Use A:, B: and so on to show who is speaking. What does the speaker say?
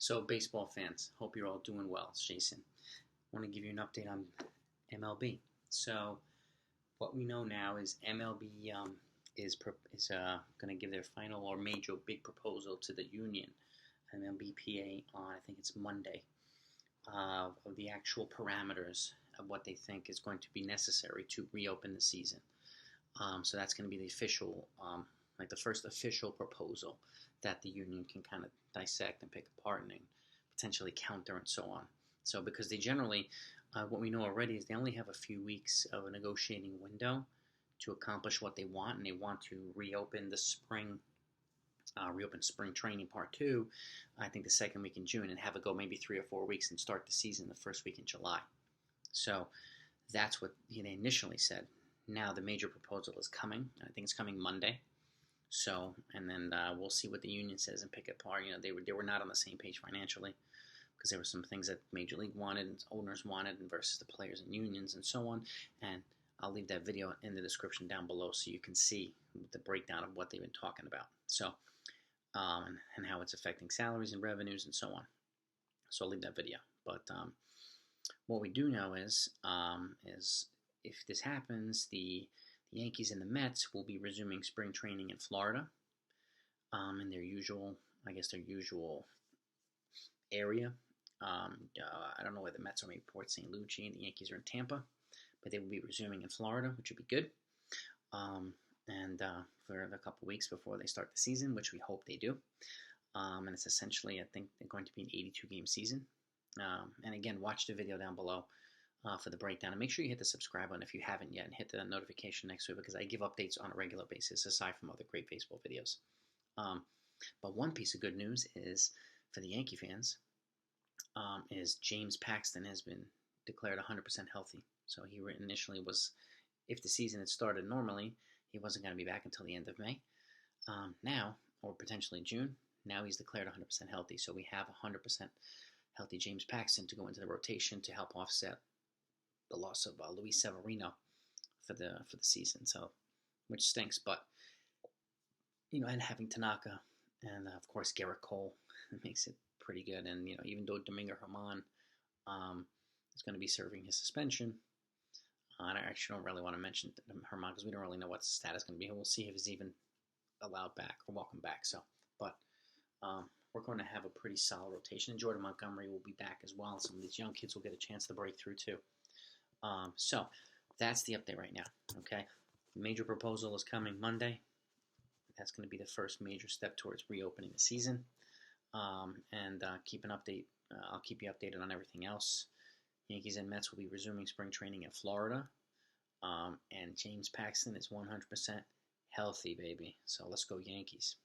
A: So, baseball fans, hope you're all doing well. It's Jason. I want to give you an update on MLB. So, what we know now is MLB is going to give their final or major big proposal to the union, MLBPA, on I think it's Monday, of the actual parameters of what they think is going to be necessary to reopen the season. So that's going to be the official, like the first official proposal that the union can kind of dissect and pick apart and potentially counter and so on. So because they generally, what we know already is they only have a few weeks of a negotiating window to accomplish what they want, and they want to reopen the spring training part 2, I think the second week in June, and have it go maybe 3 or 4 weeks and start the season the first week in July. So that's what they initially said. Now the major proposal is coming. I think it's coming Monday. So, and then we'll see what the union says and pick it apart. They were not on the same page financially because there were some things that Major League wanted and owners wanted and versus the players and unions and so on. And I'll leave that video in the description down below so you can see the breakdown of what they've been talking about. So, and how it's affecting salaries and revenues and so on. So I'll leave that video. But what we do know is if this happens, the Yankees and the Mets will be resuming spring training in Florida, in their usual area. I don't know where the Mets are, maybe Port St. Lucie, and the Yankees are in Tampa, but they will be resuming in Florida, which would be good. And for a couple weeks before they start the season, which we hope they do. And it's essentially, I think, they're going to be an 82-game season. And again, watch the video down below for the breakdown. And make sure you hit the subscribe button if you haven't yet, and hit the notification next to it because I give updates on a regular basis aside from other great baseball videos. But one piece of good news is for the Yankee fans is James Paxton has been declared 100% healthy. So he initially was, if the season had started normally, he wasn't going to be back until the end of May. Now, or potentially June, now he's declared 100% healthy. So we have 100% healthy James Paxton to go into the rotation to help offset the loss of Luis Severino for the season. So, which stinks, but and having Tanaka and of course Garrett Cole makes it pretty good. And even though Domingo Germán is going to be serving his suspension, and I actually don't really want to mention Germán because we don't really know what the status is going to be. We'll see if he's even allowed back or welcome back. So, but we're going to have a pretty solid rotation. And Jordan Montgomery will be back as well. And some of these young kids will get a chance to break through too. So that's the update right now. Okay, the major proposal is coming Monday. That's going to be the first major step towards reopening the season. And keep an update. I'll keep you updated on everything else. Yankees and Mets will be resuming spring training in Florida. And James Paxton is 100% healthy, baby. So let's go Yankees.